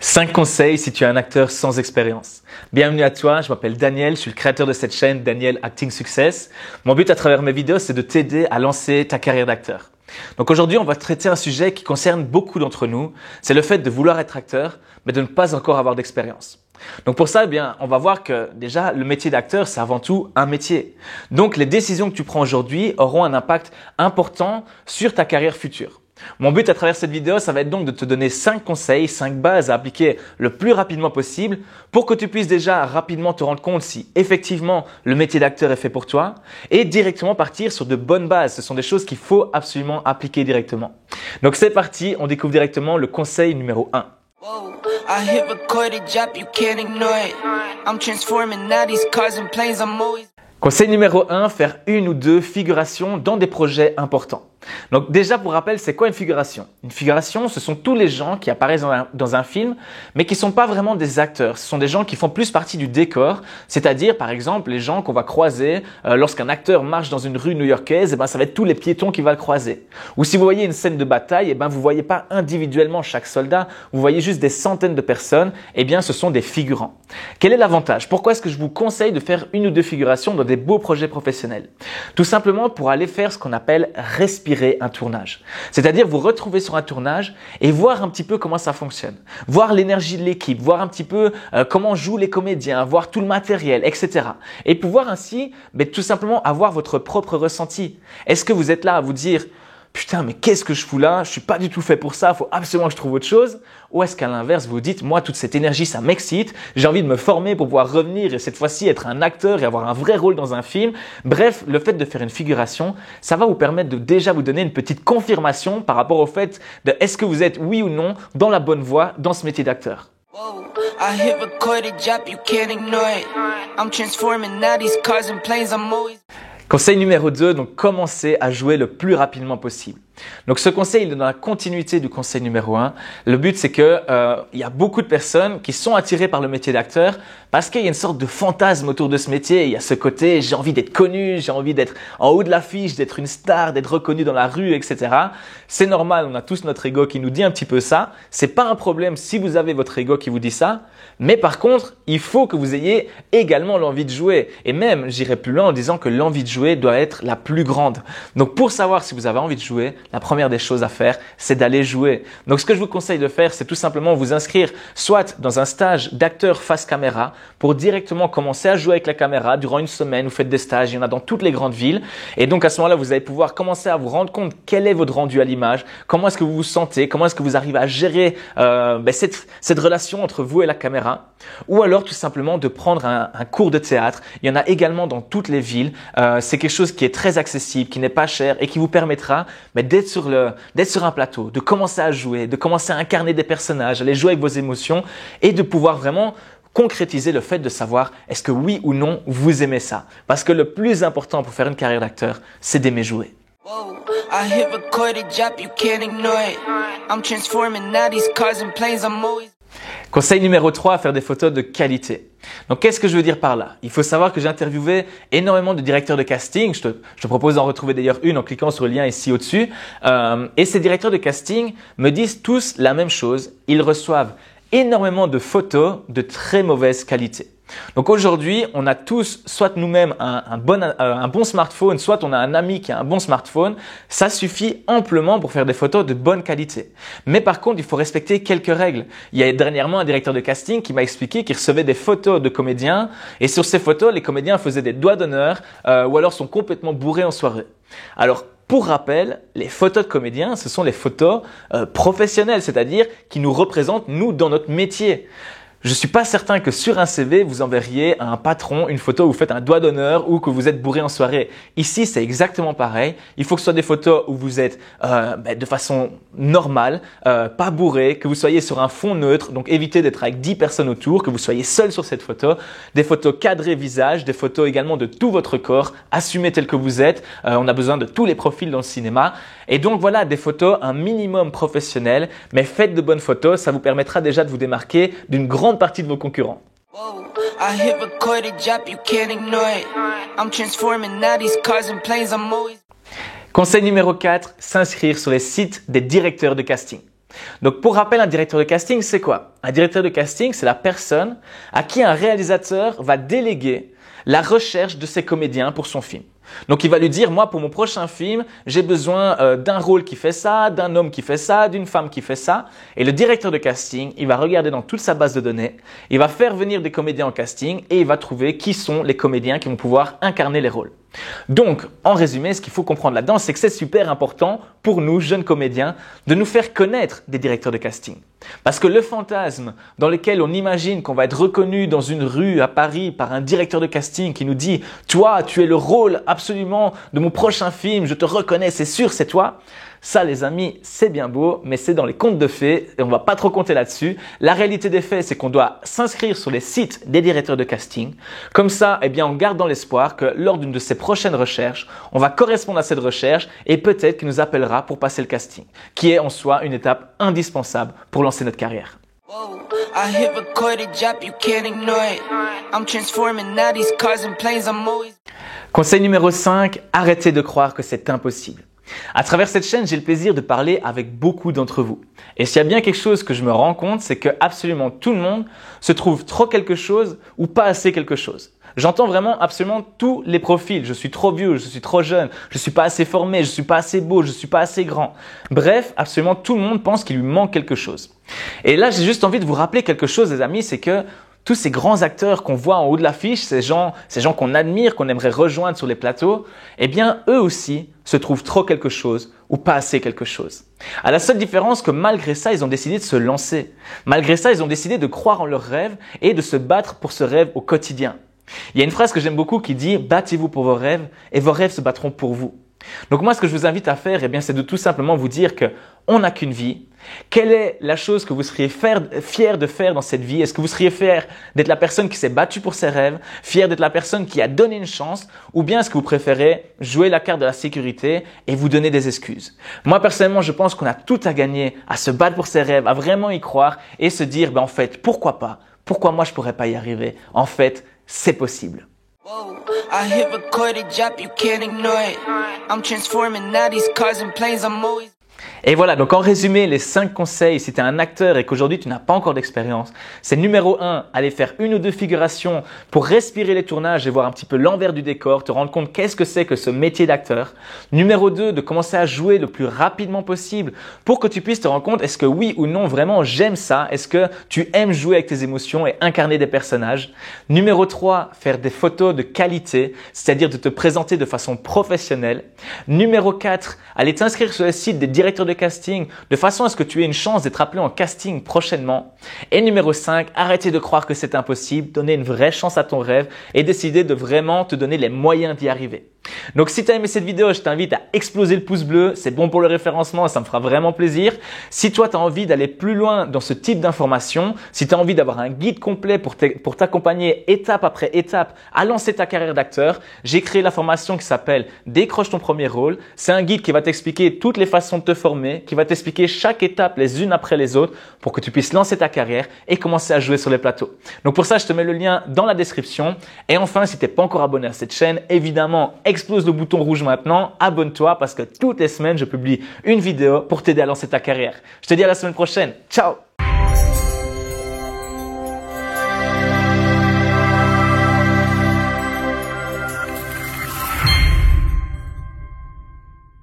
5 conseils si tu es un acteur sans expérience. Bienvenue à toi, je m'appelle Daniel, je suis le créateur de cette chaîne Daniel Acting Success. Mon but à travers mes vidéos, c'est de t'aider à lancer ta carrière d'acteur. Donc aujourd'hui, on va traiter un sujet qui concerne beaucoup d'entre nous, c'est le fait de vouloir être acteur, mais de ne pas encore avoir d'expérience. Donc pour ça, on va voir que déjà, le métier d'acteur, c'est avant tout un métier. Donc les décisions que tu prends aujourd'hui auront un impact important sur ta carrière future. Mon but à travers cette vidéo, ça va être donc de te donner 5 conseils, 5 bases à appliquer le plus rapidement possible pour que tu puisses déjà rapidement te rendre compte si effectivement le métier d'acteur est fait pour toi et directement partir sur de bonnes bases. Ce sont des choses qu'il faut absolument appliquer directement. Donc c'est parti, on découvre directement le conseil numéro 1. Conseil numéro 1, faire 1 ou 2 figurations dans des projets importants. Donc déjà pour rappel, c'est quoi une figuration? Une figuration, ce sont tous les gens qui apparaissent dans un film, mais qui ne sont pas vraiment des acteurs. Ce sont des gens qui font plus partie du décor, c'est-à-dire par exemple les gens qu'on va croiser lorsqu'un acteur marche dans une rue new-yorkaise, ça va être tous les piétons qui vont le croiser. Ou si vous voyez une scène de bataille, vous ne voyez pas individuellement chaque soldat, vous voyez juste des centaines de personnes, ce sont des figurants. Quel est l'avantage? Pourquoi est-ce que je vous conseille de faire 1 ou 2 figurations dans des beaux projets professionnels? Tout simplement pour aller faire ce qu'on appelle respirer un tournage. C'est-à-dire vous retrouver sur un tournage et voir un petit peu comment ça fonctionne. Voir l'énergie de l'équipe, voir un petit peu comment jouent les comédiens, voir tout le matériel, etc. Et pouvoir ainsi tout simplement avoir votre propre ressenti. Est-ce que vous êtes là à vous dire putain, mais qu'est-ce que je fous là? Je suis pas du tout fait pour ça, il faut absolument que je trouve autre chose. Ou est-ce qu'à l'inverse, vous vous dites, moi, toute cette énergie, ça m'excite, j'ai envie de me former pour pouvoir revenir et cette fois-ci être un acteur et avoir un vrai rôle dans un film. Bref, le fait de faire une figuration, ça va vous permettre de déjà vous donner une petite confirmation par rapport au fait de est-ce que vous êtes, oui ou non, dans la bonne voie dans ce métier d'acteur. Conseil numéro 2, donc commencez à jouer le plus rapidement possible. Donc ce conseil il est dans la continuité du conseil numéro 1. Le but c'est que il y a beaucoup de personnes qui sont attirées par le métier d'acteur parce qu'il y a une sorte de fantasme autour de ce métier. Il y a ce côté j'ai envie d'être connu, j'ai envie d'être en haut de l'affiche, d'être une star, d'être reconnu dans la rue, etc. C'est normal, on a tous notre ego qui nous dit un petit peu ça. C'est pas un problème si vous avez votre ego qui vous dit ça. Mais par contre, il faut que vous ayez également l'envie de jouer. Et même, j'irai plus loin en disant que l'envie de jouer doit être la plus grande. Donc pour savoir si vous avez envie de jouer, la première des choses à faire, c'est d'aller jouer. Donc ce que je vous conseille de faire, c'est tout simplement vous inscrire soit dans un stage d'acteur face caméra pour directement commencer à jouer avec la caméra durant 1 semaine. Vous faites des stages, il y en a dans toutes les grandes villes. Et donc à ce moment-là, vous allez pouvoir commencer à vous rendre compte quel est votre rendu à l'image, comment est-ce que vous vous sentez, comment est-ce que vous arrivez à gérer cette relation entre vous et la caméra. Ou alors tout simplement de prendre un cours de théâtre. Il y en a également dans toutes les villes. C'est quelque chose qui est très accessible, qui n'est pas cher et qui vous permettra d'être sur un plateau, de commencer à jouer, de commencer à incarner des personnages, aller jouer avec vos émotions et de pouvoir vraiment concrétiser le fait de savoir est-ce que oui ou non vous aimez ça. Parce que le plus important pour faire une carrière d'acteur, c'est d'aimer jouer. Conseil numéro 3, faire des photos de qualité. Donc, qu'est-ce que je veux dire par là? Il faut savoir que j'ai interviewé énormément de directeurs de casting. Je te propose d'en retrouver d'ailleurs une en cliquant sur le lien ici au-dessus. Et ces directeurs de casting me disent tous la même chose. Ils reçoivent énormément de photos de très mauvaise qualité. Donc aujourd'hui, on a tous soit nous-mêmes un bon smartphone, soit on a un ami qui a un bon smartphone. Ça suffit amplement pour faire des photos de bonne qualité. Mais par contre, il faut respecter quelques règles. Il y a dernièrement un directeur de casting qui m'a expliqué qu'il recevait des photos de comédiens et sur ces photos, les comédiens faisaient des doigts d'honneur ou alors sont complètement bourrés en soirée. Alors, pour rappel, les photos de comédiens, ce sont les photos professionnelles, c'est-à-dire qui nous représentent nous dans notre métier. Je suis pas certain que sur un CV, vous enverriez à un patron une photo où vous faites un doigt d'honneur ou que vous êtes bourré en soirée. Ici, c'est exactement pareil. Il faut que ce soit des photos où vous êtes de façon normale, pas bourré, que vous soyez sur un fond neutre, donc évitez d'être avec 10 personnes autour, que vous soyez seul sur cette photo. Des photos cadrées visage, des photos également de tout votre corps, assumez tel que vous êtes. On a besoin de tous les profils dans le cinéma. Et donc voilà, des photos un minimum professionnelles, mais faites de bonnes photos, ça vous permettra déjà de vous démarquer d'une grande partie de vos concurrents. Conseil numéro 4, s'inscrire sur les sites des directeurs de casting. Donc pour rappel, un directeur de casting, c'est quoi? Un directeur de casting, c'est la personne à qui un réalisateur va déléguer la recherche de ses comédiens pour son film. Donc il va lui dire, moi pour mon prochain film, j'ai besoin d'un rôle qui fait ça, d'un homme qui fait ça, d'une femme qui fait ça. Et le directeur de casting, il va regarder dans toute sa base de données, il va faire venir des comédiens en casting et il va trouver qui sont les comédiens qui vont pouvoir incarner les rôles. Donc, en résumé, ce qu'il faut comprendre là-dedans, c'est que c'est super important pour nous, jeunes comédiens, de nous faire connaître des directeurs de casting. Parce que le fantasme dans lequel on imagine qu'on va être reconnu dans une rue à Paris par un directeur de casting qui nous dit « Toi, tu es le rôle absolument de mon prochain film, je te reconnais, c'est sûr, c'est toi », ça, les amis, c'est bien beau, mais c'est dans les contes de fées et on va pas trop compter là-dessus. La réalité des faits, c'est qu'on doit s'inscrire sur les sites des directeurs de casting. Comme ça, eh bien, on garde dans l'espoir que lors d'une de ces prochaines recherches, on va correspondre à cette recherche et peut-être qu'il nous appellera pour passer le casting, qui est en soi une étape indispensable pour lancer notre carrière. Conseil numéro 5, arrêtez de croire que c'est impossible. À travers cette chaîne, j'ai le plaisir de parler avec beaucoup d'entre vous. Et s'il y a bien quelque chose que je me rends compte, c'est que absolument tout le monde se trouve trop quelque chose ou pas assez quelque chose. J'entends vraiment absolument tous les profils. Je suis trop vieux, je suis trop jeune, je suis pas assez formé, je suis pas assez beau, je suis pas assez grand. Bref, absolument tout le monde pense qu'il lui manque quelque chose. Et là, j'ai juste envie de vous rappeler quelque chose, les amis, c'est que tous ces grands acteurs qu'on voit en haut de l'affiche, ces gens qu'on admire, qu'on aimerait rejoindre sur les plateaux, eh bien, eux aussi se trouvent trop quelque chose ou pas assez quelque chose. À la seule différence que malgré ça, ils ont décidé de se lancer. Malgré ça, ils ont décidé de croire en leurs rêves et de se battre pour ce rêve au quotidien. Il y a une phrase que j'aime beaucoup qui dit « Battez-vous pour vos rêves et vos rêves se battront pour vous ». Donc moi, ce que je vous invite à faire, eh bien, c'est de tout simplement vous dire que on n'a qu'une vie. Quelle est la chose que vous seriez fier de faire dans cette vie? Est-ce que vous seriez fier d'être la personne qui s'est battue pour ses rêves, fier d'être la personne qui a donné une chance, ou bien est-ce que vous préférez jouer la carte de la sécurité et vous donner des excuses? Moi, personnellement, je pense qu'on a tout à gagner à se battre pour ses rêves, à vraiment y croire et se dire, en fait, pourquoi pas? Pourquoi moi, je pourrais pas y arriver? En fait, c'est possible. I hit record a job, you can't ignore it. I'm transforming now these cars and planes, I'm always... Et voilà, donc en résumé, les 5 conseils, si tu es un acteur et qu'aujourd'hui tu n'as pas encore d'expérience, c'est numéro 1, aller faire 1 ou 2 figurations pour respirer les tournages et voir un petit peu l'envers du décor, te rendre compte qu'est-ce que c'est que ce métier d'acteur. Numéro 2, de commencer à jouer le plus rapidement possible pour que tu puisses te rendre compte est-ce que oui ou non vraiment j'aime ça, est-ce que tu aimes jouer avec tes émotions et incarner des personnages. Numéro 3, faire des photos de qualité, c'est-à-dire de te présenter de façon professionnelle. Numéro 4, aller t'inscrire sur le site des directeurs de casting de façon à ce que tu aies une chance d'être appelé en casting prochainement. Et numéro 5, arrêtez de croire que c'est impossible, donner une vraie chance à ton rêve et décider de vraiment te donner les moyens d'y arriver. Donc si tu as aimé cette vidéo, je t'invite à exploser le pouce bleu, c'est bon pour le référencement et ça me fera vraiment plaisir. Si toi tu as envie d'aller plus loin dans ce type d'informations, si tu as envie d'avoir un guide complet pour t'accompagner étape après étape à lancer ta carrière d'acteur, j'ai créé la formation qui s'appelle Décroche ton premier rôle. C'est un guide qui va t'expliquer toutes les façons de te former, qui va t'expliquer chaque étape les unes après les autres pour que tu puisses lancer ta carrière et commencer à jouer sur les plateaux. Donc pour ça, je te mets le lien dans la description. Et enfin, si tu n'es pas encore abonné à cette chaîne, évidemment, explose le bouton rouge maintenant, abonne-toi parce que toutes les semaines, je publie une vidéo pour t'aider à lancer ta carrière. Je te dis à la semaine prochaine. Ciao!